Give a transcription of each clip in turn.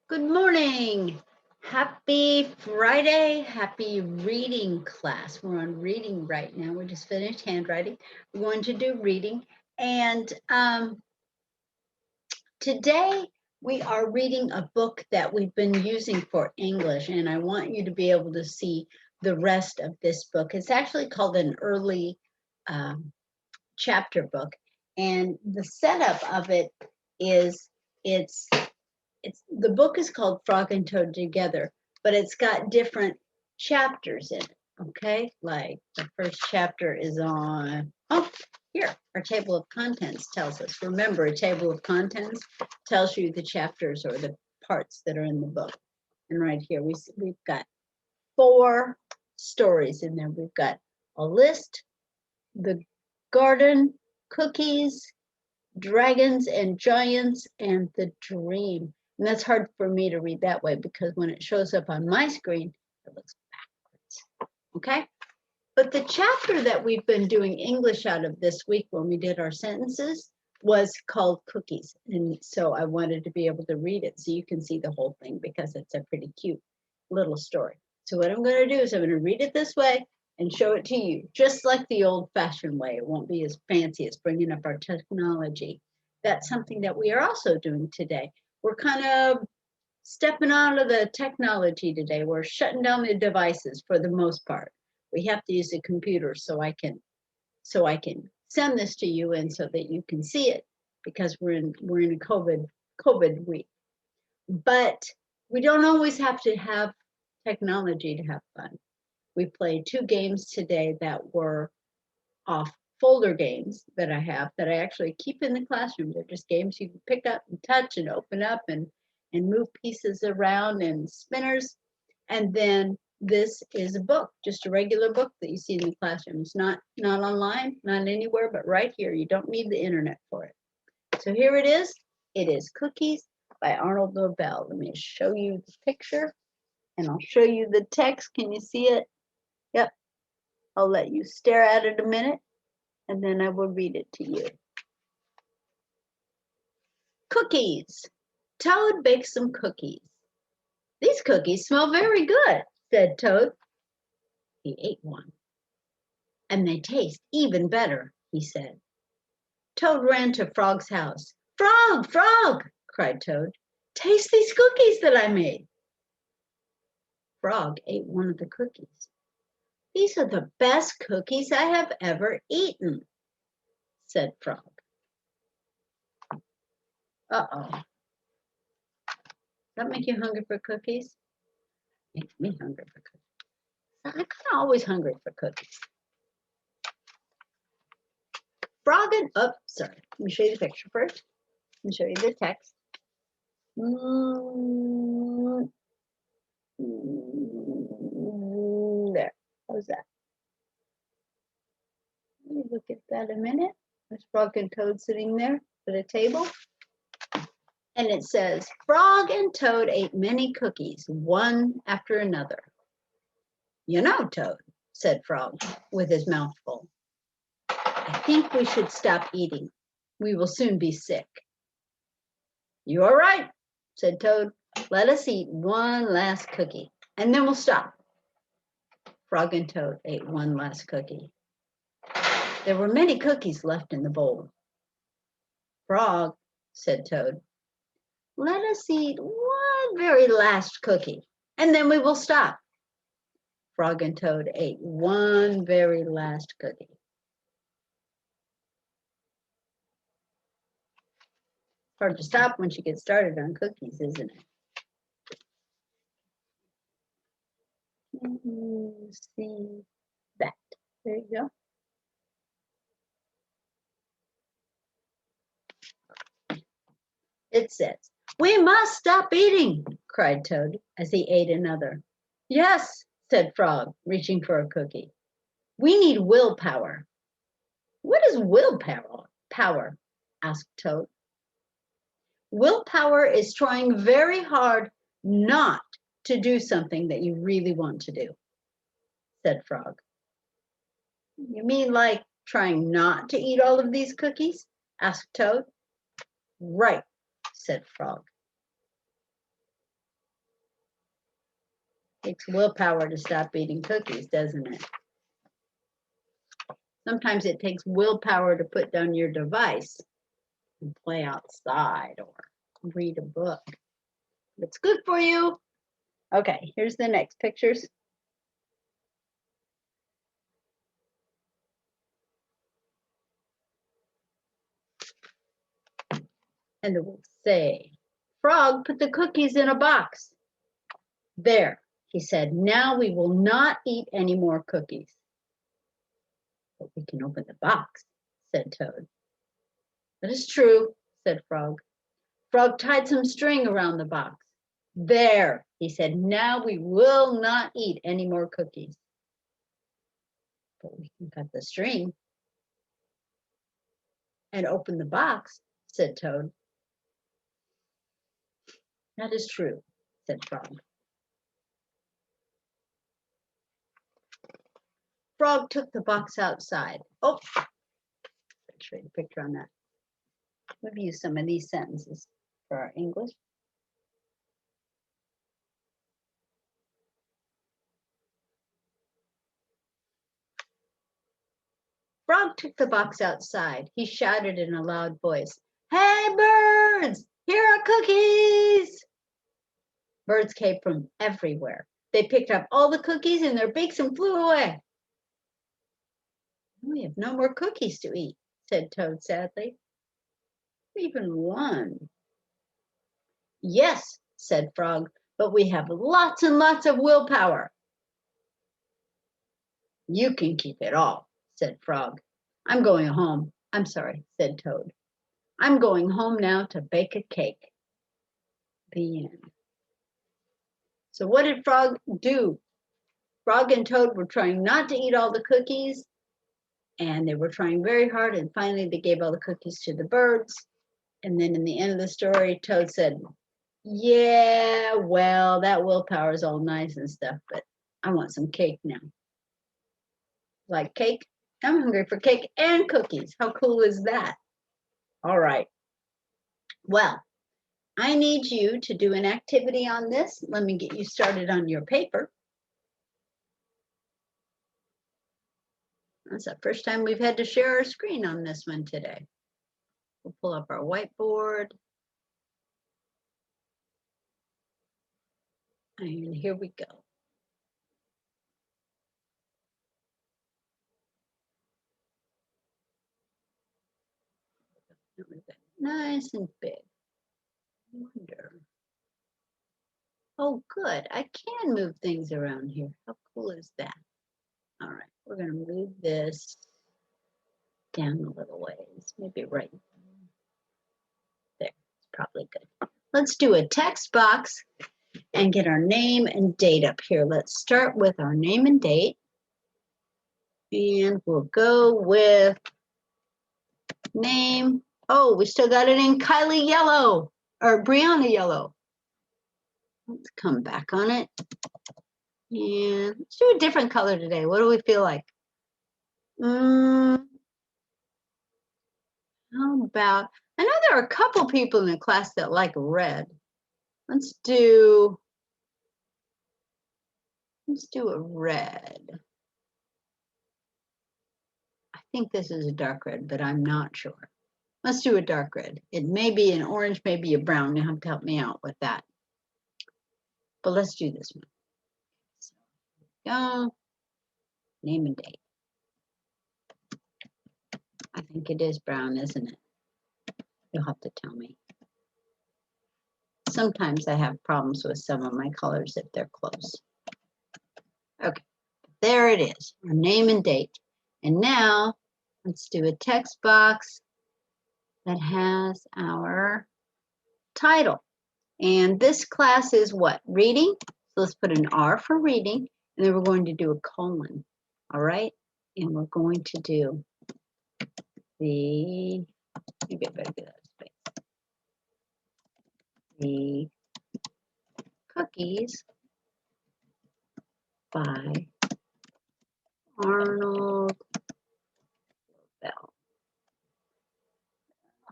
Good morning. Happy Friday. Happy reading class. We're on reading right now. We just finished handwriting. We're going to do reading. And today we are reading a book that we've been using for English. And I want you to be able to see the rest of this book. It's actually called an early chapter book. And the setup of it is it's the book is called Frog and Toad Together, but it's got different chapters in it. Okay, like the first chapter is on, here, our table of contents tells us. Remember, a table of contents tells you the chapters or the parts that are in the book. And right here, we've got 4 stories in there. We've got a list, the garden, cookies, dragons and giants, and the dream. And that's hard for me to read that way because when it shows up on my screen, it looks backwards. Okay? But the chapter that we've been doing English out of this week when we did our sentences was called Cookies. And so I wanted to be able to read it so you can see the whole thing because it's a pretty cute little story. So what I'm going to do is I'm going to read it this way and show it to you, just like the old-fashioned way. It won't be as fancy as bringing up our technology. That's something that we are also doing today. We're kind of stepping out of the technology today. We're shutting down the devices for the most part. We have to use a computer so I can send this to you and so that you can see it because we're in a COVID week. But we don't always have to have technology to have fun. We played 2 games today that were off folder games that I have that I actually keep in the classroom. They're just games you can pick up and touch and open up and move pieces around and spinners. And then this is a book, just a regular book that you see in the classroom. It's not online, not anywhere, but right here. You don't need the internet for it. So here it is. It is Cookies by Arnold Nobel. Let me show you the picture and I'll show you the text. Can you see it? Yep. I'll let you stare at it a minute and then I will read it to you. Cookies. Toad bakes some cookies. These cookies smell very good, said Toad. He ate one. And they taste even better, he said. Toad ran to Frog's house. Frog, Frog, cried Toad. Taste these cookies that I made. Frog ate one of the cookies. These are the best cookies I have ever eaten, said Frog. Uh-oh. Does that make you hungry for cookies? Makes me hungry for cookies. I'm kind of always hungry for cookies. Frog and, oh, sorry. Let me show you the picture first. Let me show you the text. There. How's that? Let me look at that a minute. There's Frog and Toad sitting there at a table. And it says, Frog and Toad ate many cookies, one after another. You know, Toad, said Frog with his mouth full. I think we should stop eating. We will soon be sick. You are right, said Toad. Let us eat one last cookie, and then we'll stop. Frog and Toad ate one last cookie. There were many cookies left in the bowl. Frog, said Toad, let us eat one very last cookie, and then we will stop. Frog and Toad ate one very last cookie. Hard to stop once you get started on cookies, isn't it? See that. There you go. It says, we must stop eating, cried Toad as he ate another. Yes, said Frog, reaching for a cookie. We need willpower. What is willpower? Asked Toad. Willpower is trying very hard not to do something that you really want to do, said Frog. You mean like trying not to eat all of these cookies? Asked Toad. Right, said Frog. Takes willpower to stop eating cookies, doesn't it? Sometimes it takes willpower to put down your device and play outside or read a book. It's good for you. Okay, here's the next pictures. And it will say, Frog put the cookies in a box. There, he said, now we will not eat any more cookies. But we can open the box, said Toad. That is true, said Frog. Frog tied some string around the box. There, he said, now we will not eat any more cookies. But we can cut the string and open the box, said Toad. That is true, said Frog. Frog took the box outside. Oh, let's show you a picture on that. We've used some of these sentences for our English. Frog took the box outside. He shouted in a loud voice, "Hey, birds, here are cookies!" Birds came from everywhere. They picked up all the cookies in their beaks and flew away. We have no more cookies to eat, said Toad sadly. Even one. Yes, said Frog, but we have lots and lots of willpower. You can keep it all, said Frog. I'm going home. I'm sorry, said Toad. I'm going home now to bake a cake. The end. So what did Frog do? Frog and Toad were trying not to eat all the cookies, and they were trying very hard, and finally they gave all the cookies to the birds. And then in the end of the story, Toad said, yeah, well, that willpower is all nice and stuff, but I want some cake now. Like cake? I'm hungry for cake and cookies. How cool is that? All right. Well, I need you to do an activity on this. Let me get you started on your paper. That's the first time we've had to share our screen on this one today. We'll pull up our whiteboard. And here we go. Nice and big. Wonder. Oh, good. I can move things around here. How cool is that? All right, we're going to move this down a little ways. Maybe right there. It's probably good. Let's do a text box and get our name and date up here. Let's start with our name and date. And we'll go with name. Oh, we still got it in Kylie yellow or Brianna yellow. Let's come back on it. And let's do a different color today. What do we feel like? How about, I know there are a couple people in the class that like red. Let's do a red. I think this is a dark red, but I'm not sure. Let's do a dark red. It may be an orange, maybe a brown. You'll have to help me out with that. But let's do this one. So, go. Name and date. I think it is brown, isn't it? You'll have to tell me. Sometimes I have problems with some of my colors if they're close. Okay, there it is, our name and date. And now let's do a text box that has our title. And this class is what? Reading. So let's put an R for reading, and then we're going to do a colon. All right, and we're going to do the, maybe I better get that space. The Cookies by Arnold Bell.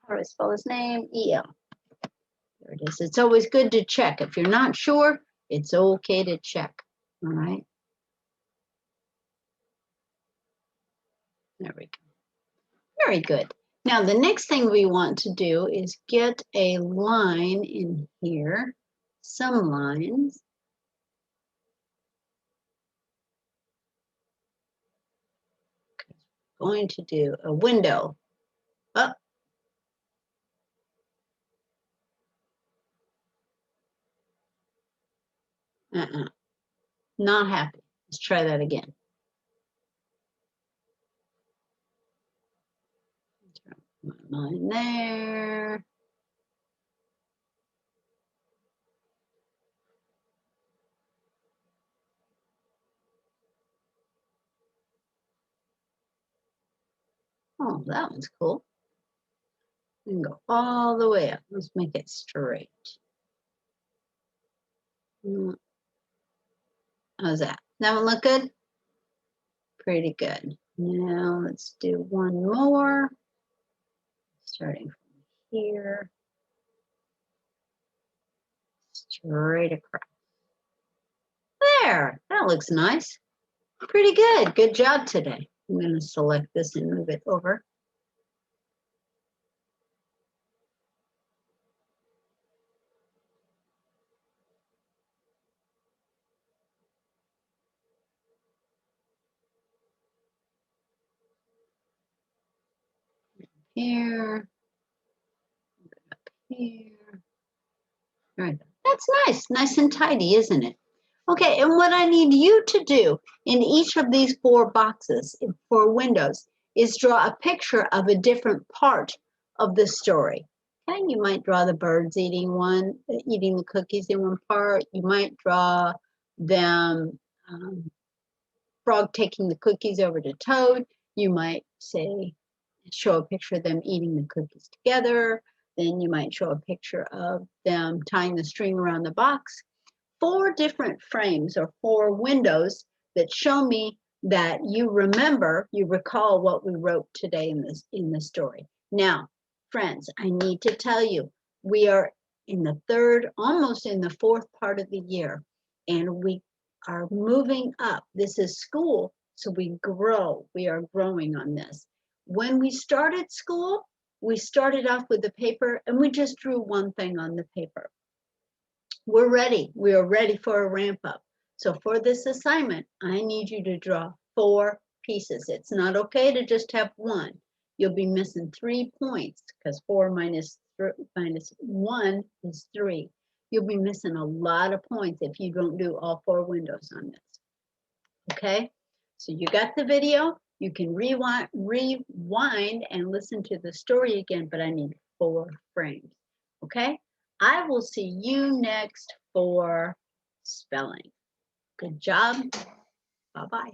How do I spell his name? E-L. There it is. It's always good to check. If you're not sure, it's okay to check. All right. There we go. Very good. Now, the next thing we want to do is get a line in here, some lines. Going to do a window. Oh. Not happy. Let's try that again. Line there. Oh, that one's cool. We can go all the way up. Let's make it straight. How's that? That one look good? Pretty good. Now let's do one more. Starting from here. Straight across. There, that looks nice. Pretty good. Good job today. I'm going to select this and move it over. Here. Up here. All right. That's nice. Nice and tidy, isn't it? Okay, and what I need you to do in each of these 4 boxes for windows is draw a picture of a different part of the story. Okay, you might draw the birds eating the cookies in one part. You might draw them, frog taking the cookies over to Toad. You might show a picture of them eating the cookies together. Then you might show a picture of them tying the string around the box. 4 different frames or 4 windows that show me that you recall what we wrote today in the story. Now, friends, I need to tell you, we are in the almost in the 4th part of the year, and we are moving up. This is school, so we grow. We are growing on this. When we started school, we started off with the paper and we just drew one thing on the paper. We're ready. We are ready for a ramp up. So for this assignment, I need you to draw 4 pieces. It's not okay to just have 1. You'll be missing 3 points because 4 minus 1 is 3. You'll be missing a lot of points if you don't do all 4 windows on this. Okay? So you got the video. You can rewind and listen to the story again, but I need 4 frames. Okay? I will see you next for spelling. Good job. Bye-bye.